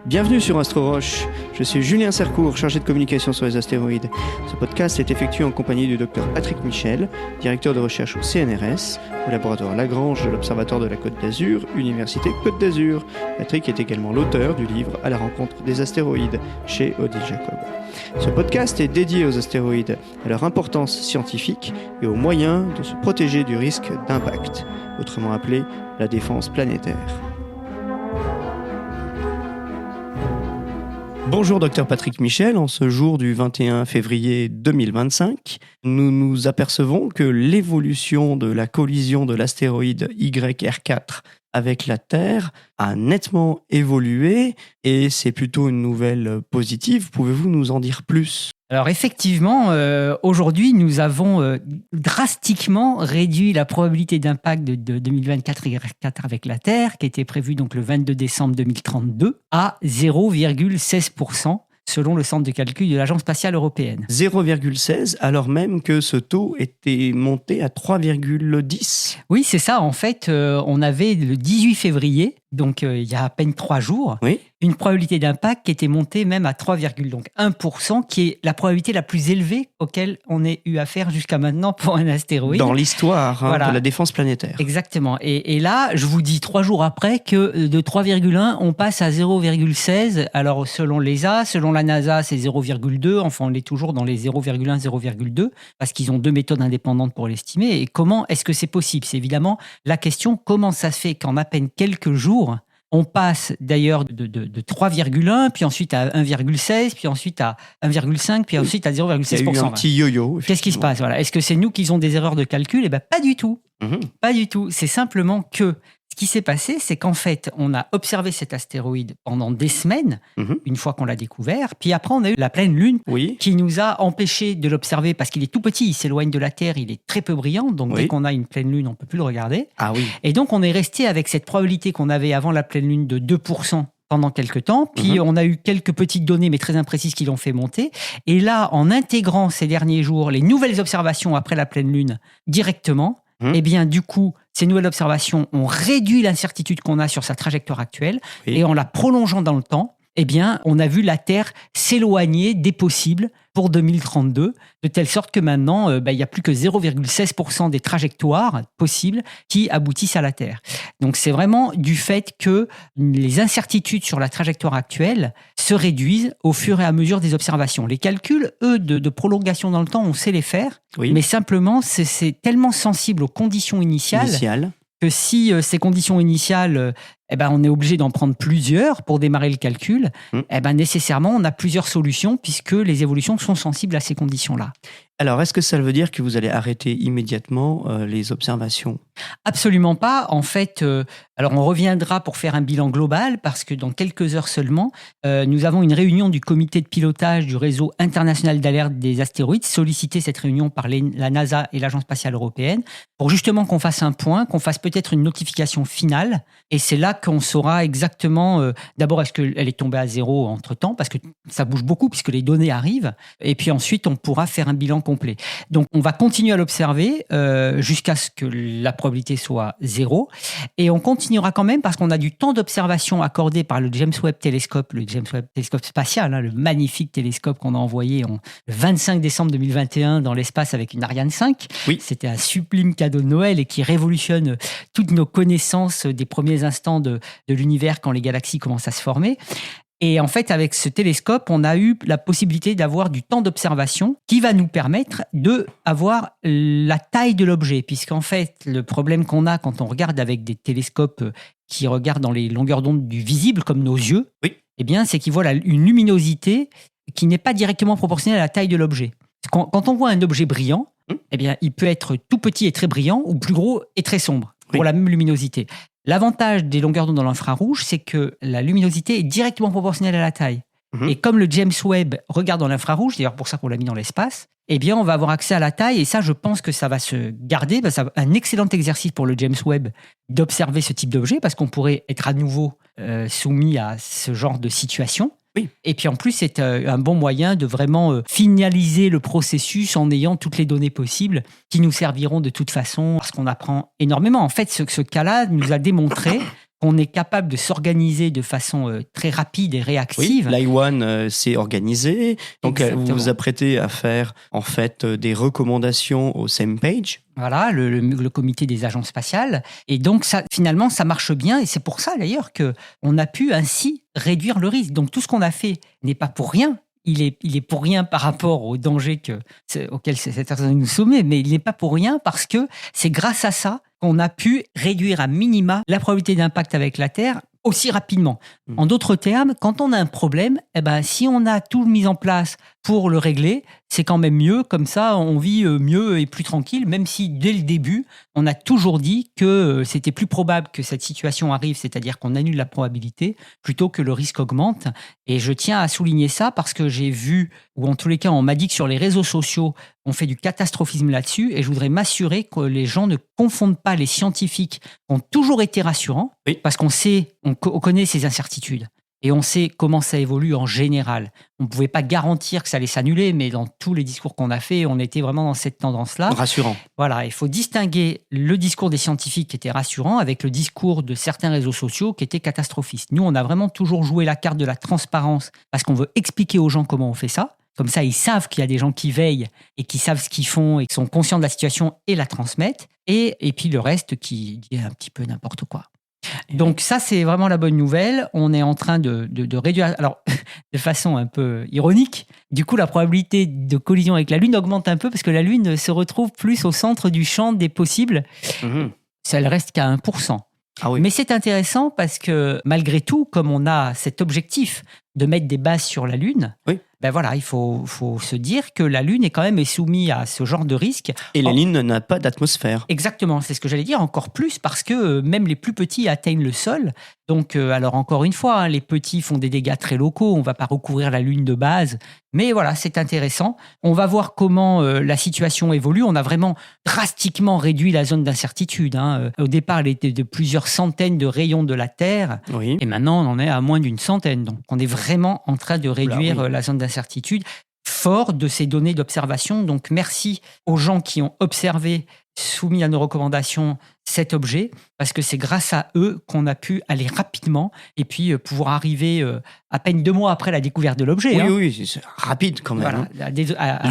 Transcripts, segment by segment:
Bienvenue sur AstroRoche, je suis Julien Sercourt, chargé de communication sur les astéroïdes. Ce podcast est effectué en compagnie du Dr Patrick Michel, directeur de recherche au CNRS, au laboratoire Lagrange de l'Observatoire de la Côte d'Azur, Université Côte d'Azur. Patrick est également l'auteur du livre À la rencontre des astéroïdes, chez Odile Jacob. Ce podcast est dédié aux astéroïdes, à leur importance scientifique et aux moyens de se protéger du risque d'impact, autrement appelé la défense planétaire. Bonjour Dr Patrick Michel, en ce jour du 21 février 2025, nous nous apercevons que l'évolution de la collision de l'astéroïde YR4 avec la Terre a nettement évolué et c'est plutôt une nouvelle positive. Pouvez-vous nous en dire plus ? Alors effectivement, aujourd'hui, nous avons drastiquement réduit la probabilité d'impact de 2024 YR4 avec la Terre, qui était prévue donc le 22 décembre 2032, à 0,16%. Selon le centre de calcul de l'Agence spatiale européenne. 0,16, alors même que ce taux était monté à 3,10. Oui, c'est ça. En fait, on avait le 18 février, donc il y a à peine 3 jours, oui, une probabilité d'impact qui était montée même à 3,1%, qui est la probabilité la plus élevée auquel on ait eu affaire jusqu'à maintenant pour un astéroïde. Dans l'histoire voilà. De la défense planétaire. Exactement. Et là, je vous dis 3 jours après que de 3,1, on passe à 0,16. Alors, selon l'ESA, selon la NASA, c'est 0,2. Enfin, on est toujours dans les 0,1, 0,2, parce qu'ils ont 2 méthodes indépendantes pour l'estimer. Et comment est-ce que c'est possible ? C'est évidemment la question, comment ça se fait qu'en à peine quelques jours, on passe d'ailleurs de 3,1, puis ensuite à 1,16, puis ensuite à 1,5, puis ensuite à 0,16%. Il y a eu un petit yo-yo. Qu'est-ce qui se passe ? Voilà. Est-ce que c'est nous qui avons des erreurs de calcul ? Eh bien, pas du tout. Pas du tout. C'est simplement que ce qui s'est passé, c'est qu'en fait, on a observé cet astéroïde pendant des semaines, une fois qu'on l'a découvert. Puis après, on a eu la pleine lune qui nous a empêché de l'observer parce qu'il est tout petit, il s'éloigne de la Terre, il est très peu brillant. Donc, dès qu'on a une pleine lune, on ne peut plus le regarder. Ah oui. Et donc, on est resté avec cette probabilité qu'on avait avant la pleine lune de 2%. Pendant quelques temps, puis on a eu quelques petites données, mais très imprécises, qui l'ont fait monter. Et là, en intégrant ces derniers jours les nouvelles observations après la pleine lune directement, eh bien, du coup, ces nouvelles observations ont réduit l'incertitude qu'on a sur sa trajectoire actuelle, et en la prolongeant dans le temps, eh bien, on a vu la Terre s'éloigner des possibles pour 2032, de telle sorte que maintenant, il n'y a plus que 0,16% des trajectoires possibles qui aboutissent à la Terre. Donc, c'est vraiment du fait que les incertitudes sur la trajectoire actuelle se réduisent au fur et à mesure des observations. Les calculs, eux, de prolongation dans le temps, on sait les faire, mais simplement, c'est tellement sensible aux conditions initiales que si ces conditions initiales, on est obligé d'en prendre plusieurs pour démarrer le calcul, nécessairement, on a plusieurs solutions puisque les évolutions sont sensibles à ces conditions-là. Alors, est-ce que ça veut dire que vous allez arrêter immédiatement les observations ? Absolument pas. En fait, alors on reviendra pour faire un bilan global parce que dans quelques heures seulement, nous avons une réunion du comité de pilotage du réseau international d'alerte des astéroïdes, sollicité cette réunion par la NASA et l'Agence spatiale européenne, pour justement qu'on fasse un point, qu'on fasse peut-être une notification finale. Et c'est là qu'on saura exactement, d'abord, est-ce qu'elle est tombée à zéro entre-temps, parce que ça bouge beaucoup puisque les données arrivent. Et puis ensuite, on pourra faire un bilan complet. Donc, on va continuer à l'observer jusqu'à ce que la probabilité soit zéro. Et on continuera quand même parce qu'on a du temps d'observation accordé par le James Webb Télescope, le James Webb Télescope spatial, le magnifique télescope qu'on a envoyé le 25 décembre 2021 dans l'espace avec une Ariane 5. Oui. C'était un sublime cadeau de Noël et qui révolutionne toutes nos connaissances des premiers instants de l'univers quand les galaxies commencent à se former. Et en fait, avec ce télescope, on a eu la possibilité d'avoir du temps d'observation qui va nous permettre d'avoir la taille de l'objet. Puisqu'en fait, le problème qu'on a quand on regarde avec des télescopes qui regardent dans les longueurs d'onde du visible, comme nos yeux, eh bien, c'est qu'ils voient une luminosité qui n'est pas directement proportionnelle à la taille de l'objet. Quand on voit un objet brillant, eh bien, il peut être tout petit et très brillant ou plus gros et très sombre pour la même luminosité. L'avantage des longueurs d'onde dans l'infrarouge, c'est que la luminosité est directement proportionnelle à la taille. Et comme le James Webb regarde dans l'infrarouge, c'est d'ailleurs pour ça qu'on l'a mis dans l'espace, eh bien, on va avoir accès à la taille. Et ça, je pense que ça va se garder. Ça va un excellent exercice pour le James Webb d'observer ce type d'objet parce qu'on pourrait être à nouveau soumis à ce genre de situation. Oui. Et puis en plus, c'est un bon moyen de vraiment finaliser le processus en ayant toutes les données possibles qui nous serviront de toute façon parce qu'on apprend énormément. En fait, ce cas-là nous a démontré qu'on est capable de s'organiser de façon très rapide et réactive. Oui, l'I1 s'est organisé. Donc, vous vous apprêtez à faire en fait des recommandations au same page. Voilà, le comité des agences spatiales. Et donc, finalement, ça marche bien. Et c'est pour ça, d'ailleurs, qu'on a pu ainsi réduire le risque. Donc, tout ce qu'on a fait n'est pas pour rien. Il est pour rien par rapport au danger auquel cette personne nous soumet, mais il n'est pas pour rien parce que c'est grâce à ça qu'on a pu réduire à minima la probabilité d'impact avec la Terre aussi rapidement. En d'autres termes, quand on a un problème, si on a tout mis en place pour le régler, c'est quand même mieux. Comme ça, on vit mieux et plus tranquille, même si dès le début, on a toujours dit que c'était plus probable que cette situation arrive, c'est-à-dire qu'on annule la probabilité, plutôt que le risque augmente. Et je tiens à souligner ça parce que j'ai vu, ou en tous les cas, on m'a dit que sur les réseaux sociaux, on fait du catastrophisme là-dessus, et je voudrais m'assurer que les gens ne confondent pas les scientifiques qui ont toujours été rassurants, parce qu'on sait, on connaît ces incertitudes. Et on sait comment ça évolue en général. On ne pouvait pas garantir que ça allait s'annuler, mais dans tous les discours qu'on a faits, on était vraiment dans cette tendance-là. Rassurant. Voilà, il faut distinguer le discours des scientifiques qui était rassurant avec le discours de certains réseaux sociaux qui étaient catastrophistes. Nous, on a vraiment toujours joué la carte de la transparence parce qu'on veut expliquer aux gens comment on fait ça. Comme ça, ils savent qu'il y a des gens qui veillent et qui savent ce qu'ils font et qui sont conscients de la situation et la transmettent. Et puis le reste qui dit un petit peu n'importe quoi. Donc ça, c'est vraiment la bonne nouvelle. On est en train de réduire, alors de façon un peu ironique, du coup la probabilité de collision avec la Lune augmente un peu parce que la Lune se retrouve plus au centre du champ des possibles. Ça ne reste qu'à 1%. Ah oui. Mais c'est intéressant parce que malgré tout, comme on a cet objectif de mettre des bases sur la Lune, voilà, il faut se dire que la Lune est quand même soumise à ce genre de risque. Et la Lune n'a pas d'atmosphère. Exactement, c'est ce que j'allais dire, encore plus parce que même les plus petits atteignent le sol. Donc, alors encore une fois, les petits font des dégâts très locaux, on ne va pas recouvrir la Lune de base. Mais voilà, c'est intéressant. On va voir comment la situation évolue. On a vraiment drastiquement réduit la zone d'incertitude. Au départ, elle était de plusieurs centaines de rayons de la Terre. Oui. Et maintenant, on en est à moins d'une centaine. Donc, on est vraiment en train de réduire la zone d'incertitude, fort de ces données d'observation. Donc, merci aux gens qui ont observé, soumis à nos recommandations, cet objet, parce que c'est grâce à eux qu'on a pu aller rapidement et puis pouvoir arriver à peine 2 mois après la découverte de l'objet. Oui, c'est rapide quand même. Voilà,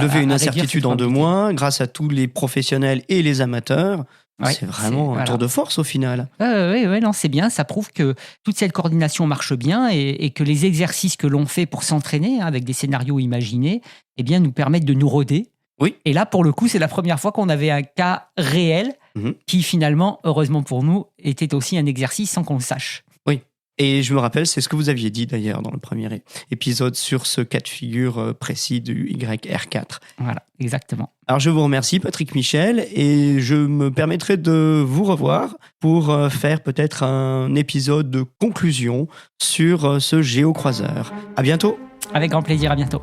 lever une incertitude en 2 mois, grâce à tous les professionnels et les amateurs. C'est vraiment un tour de force au final. Oui, non, c'est bien. Ça prouve que toute cette coordination marche bien et que les exercices que l'on fait pour s'entraîner avec des scénarios imaginés, nous permettent de nous roder. Oui. Et là, pour le coup, c'est la première fois qu'on avait un cas réel qui finalement, heureusement pour nous, était aussi un exercice sans qu'on le sache. Oui. Et je me rappelle, c'est ce que vous aviez dit d'ailleurs dans le premier épisode sur ce cas de figure précis du YR4. Voilà, exactement. Alors je vous remercie Patrick Michel et je me permettrai de vous revoir pour faire peut-être un épisode de conclusion sur ce géocroiseur. À bientôt. Avec grand plaisir, à bientôt.